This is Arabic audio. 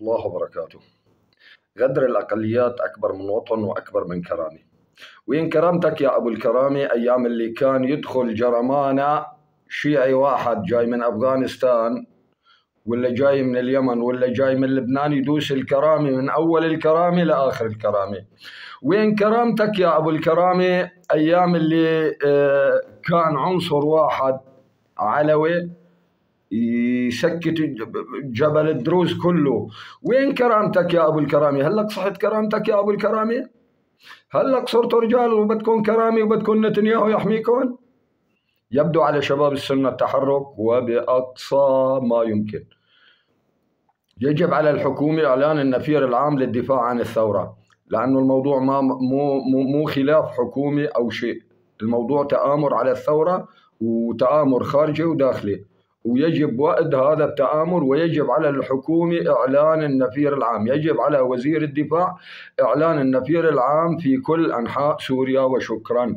الله وبركاته. غدر الأقليات أكبر من وطن وأكبر من كرامة. وين كرامتك يا أبو الكرامة أيام اللي كان يدخل جرمانة شيعي واحد جاي من أفغانستان ولا جاي من اليمن ولا جاي من لبنان يدوس الكرامة من أول الكرامة لآخر الكرامة؟ وين كرامتك يا أبو الكرامة أيام اللي كان عنصر واحد علوي يسكت جبل الدروز كله؟ وين كرامتك يا أبو الكرامة؟ هلك صحت كرامتك يا أبو الكرامة؟ هلك صرتوا رجال وبدكم كرامة وبدكم نتنياهو يحميكم؟ يبدو على شباب السنة التحرك وبأقصى ما يمكن. يجب على الحكومة إعلان النفير العام للدفاع عن الثورة، لأنه الموضوع مو خلاف حكومة أو شيء، الموضوع تآمر على الثورة وتآمر خارجي وداخلي، ويجب وقت هذا التآمر، ويجب على الحكومة إعلان النفير العام، يجب على وزير الدفاع إعلان النفير العام في كل أنحاء سوريا. وشكرا.